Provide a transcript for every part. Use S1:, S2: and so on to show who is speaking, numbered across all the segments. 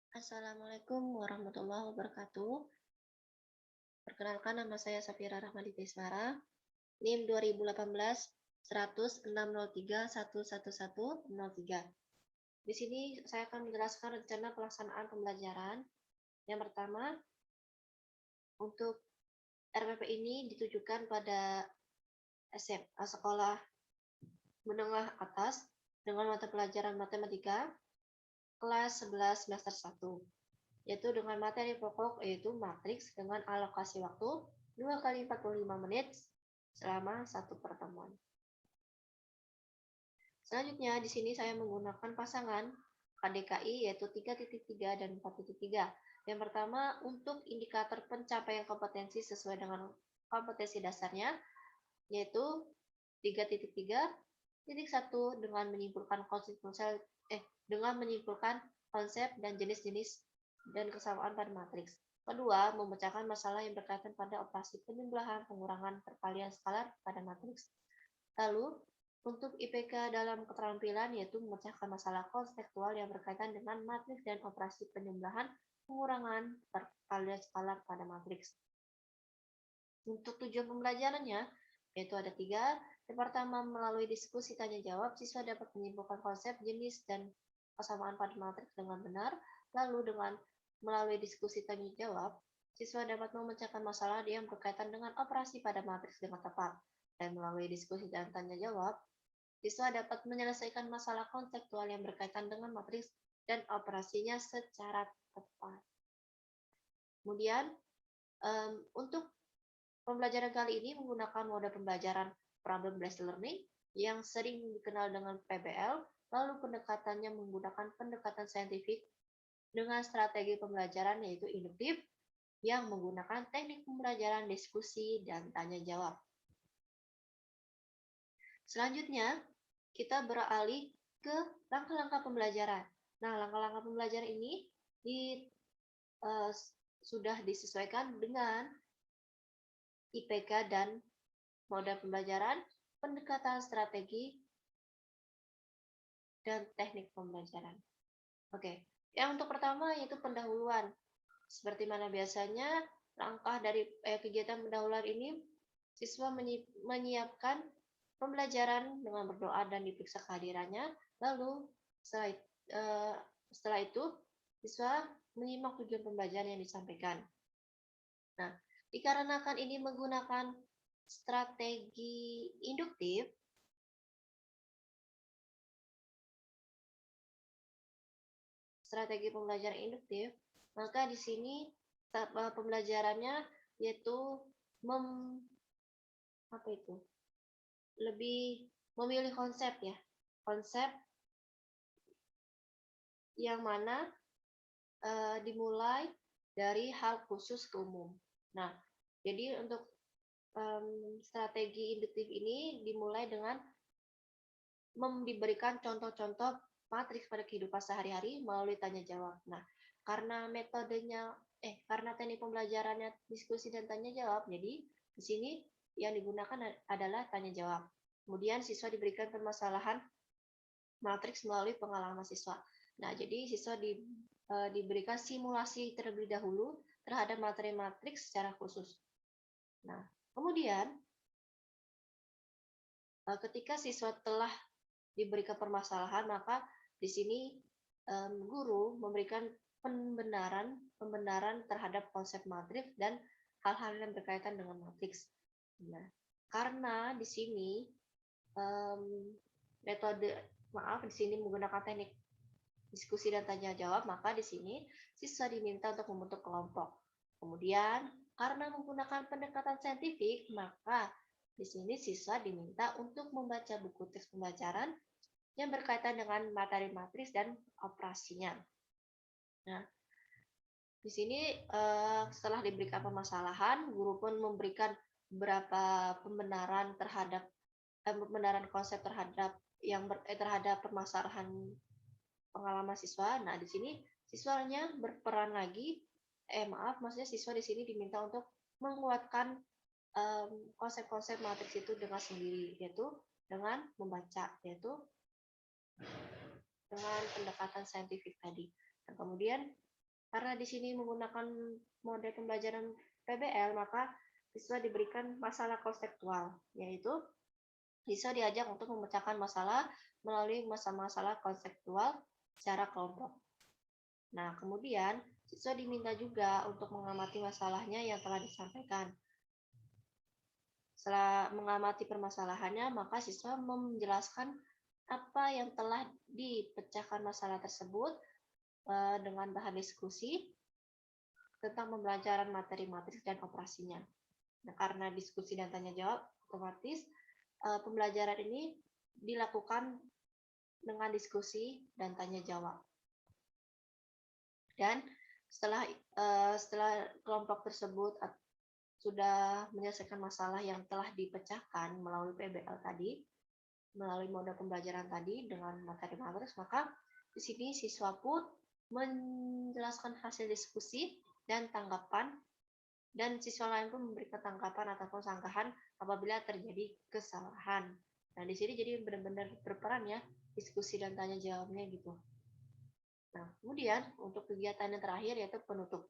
S1: Assalamualaikum warahmatullahi wabarakatuh. Perkenalkan nama saya Safira Rahmadi Tismara, NIM 2018 10603111103. Di sini saya akan menjelaskan rencana pelaksanaan pembelajaran. Yang pertama, untuk RPP ini ditujukan pada SMA sekolah menengah atas dengan mata pelajaran matematika kelas 11 semester 1. Yaitu dengan materi pokok yaitu matriks dengan alokasi waktu 2 kali 45 menit selama satu pertemuan. Selanjutnya di sini saya menggunakan pasangan KDKI yaitu 3.3 dan 4.3. Yang pertama untuk indikator pencapaian kompetensi sesuai dengan kompetensi dasarnya yaitu 3.3.1 dengan menyimpulkan konsep dan jenis-jenis dan kesamaan pada matriks. Kedua, memecahkan masalah yang berkaitan pada operasi penjumlahan, pengurangan, perkalian skalar pada matriks. Lalu, untuk IPK dalam keterampilan yaitu memecahkan masalah konseptual yang berkaitan dengan matriks dan operasi penjumlahan, pengurangan, perkalian skalar pada matriks. Untuk tujuan pembelajarannya, yaitu ada 3. Yang pertama, melalui diskusi tanya-jawab, siswa dapat menyimpulkan konsep, jenis, dan kesamaan pada matriks dengan benar. Lalu dengan melalui diskusi tanya-jawab, siswa dapat memecahkan masalah yang berkaitan dengan operasi pada matriks dengan tepat. Dan melalui diskusi dan tanya-jawab, siswa dapat menyelesaikan masalah konseptual yang berkaitan dengan matriks dan operasinya secara tepat. Kemudian, untuk pembelajaran kali ini menggunakan mode pembelajaran problem-based learning yang sering dikenal dengan PBL, lalu pendekatannya menggunakan pendekatan saintifik dengan strategi pembelajaran yaitu induktif yang menggunakan teknik pembelajaran diskusi dan tanya-jawab. Selanjutnya, kita beralih ke langkah-langkah pembelajaran. Nah, langkah-langkah pembelajaran ini sudah disesuaikan dengan IPK dan mode pembelajaran, pendekatan strategi, dan teknik pembelajaran. Oke, yang untuk pertama yaitu pendahuluan. Seperti mana biasanya, langkah dari kegiatan pendahuluan ini, siswa menyiapkan pembelajaran dengan berdoa dan diperiksa kehadirannya. Lalu setelah itu, siswa menyimak tujuan pembelajaran yang disampaikan. Nah, dikarenakan ini menggunakan strategi induktif, strategi pembelajaran induktif, maka di sini pembelajarannya yaitu lebih memilih konsep ya, konsep yang mana dimulai dari hal khusus ke umum. Nah, jadi untuk strategi induktif ini dimulai dengan diberikan contoh-contoh matriks pada kehidupan sehari-hari melalui tanya jawab. Nah, karena karena teknik pembelajarannya diskusi dan tanya jawab, jadi di sini yang digunakan adalah tanya jawab. Kemudian siswa diberikan permasalahan matriks melalui pengalaman siswa. Nah, jadi siswa diberikan simulasi terlebih dahulu terhadap materi matriks secara khusus. Nah, kemudian ketika siswa telah diberikan permasalahan, maka di sini guru memberikan pembenaran terhadap konsep matriks dan hal-hal yang berkaitan dengan matriks. Nah, karena di sini di sini menggunakan teknik diskusi dan tanya jawab, maka di sini siswa diminta untuk membentuk kelompok. Kemudian, karena menggunakan pendekatan saintifik, maka di sini siswa diminta untuk membaca buku teks pembelajaran yang berkaitan dengan materi matriks dan operasinya. Nah, di sini setelah diberikan permasalahan, guru pun memberikan beberapa pembenaran konsep terhadap permasalahan pengalaman siswa. Nah, di sini siswanya berperan lagi, maksudnya siswa di sini diminta untuk menguatkan konsep-konsep matriks itu dengan sendiri, yaitu dengan membaca, yaitu dengan pendekatan saintifik tadi. Dan kemudian Karena di sini menggunakan mode pembelajaran PBL, maka siswa diberikan masalah konseptual, yaitu siswa diajak untuk memecahkan masalah melalui masalah konseptual secara kelompok. Nah, kemudian siswa diminta juga untuk mengamati masalahnya yang telah disampaikan. Setelah mengamati permasalahannya, maka siswa menjelaskan apa yang telah dipecahkan masalah tersebut dengan bahan diskusi tentang pembelajaran materi matriks dan operasinya. Nah, karena diskusi dan tanya jawab, otomatis pembelajaran ini dilakukan dengan diskusi dan tanya jawab. Dan setelah kelompok tersebut sudah menyelesaikan masalah yang telah dipecahkan melalui PBL tadi, melalui mode pembelajaran tadi dengan materi matriks, maka di sini siswa pun menjelaskan hasil diskusi dan tanggapan, dan siswa lain pun memberikan tanggapan ataupun sanggahan apabila terjadi kesalahan. Nah, di sini jadi benar-benar berperan ya, diskusi dan tanya jawabnya gitu. Nah, kemudian untuk kegiatan yang terakhir yaitu penutup.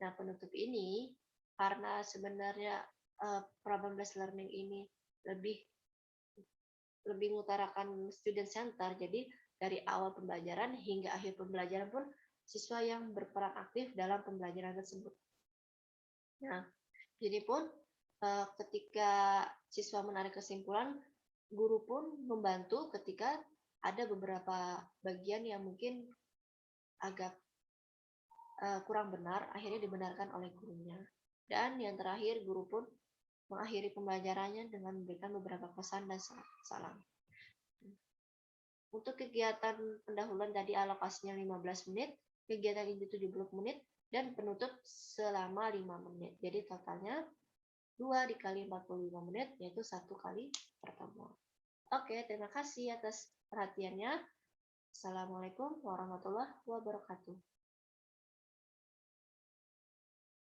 S1: Nah, penutup ini karena sebenarnya problem-based learning ini lebih mengutarakan student center, jadi dari awal pembelajaran hingga akhir pembelajaran pun siswa yang berperan aktif dalam pembelajaran tersebut. Nah, jadi pun ketika siswa menarik kesimpulan, guru pun membantu ketika ada beberapa bagian yang mungkin agak kurang benar, akhirnya dibenarkan oleh gurunya. Dan yang terakhir, guru pun mengakhiri pembelajarannya dengan memberikan beberapa pesan dan salam. Untuk kegiatan pendahuluan tadi alokasinya 15 menit, kegiatan inti 70 menit, dan penutup selama 5 menit. Jadi totalnya 2 dikali 45 menit, yaitu 1 kali pertemuan. Oke, terima kasih atas perhatiannya. Assalamualaikum warahmatullahi wabarakatuh.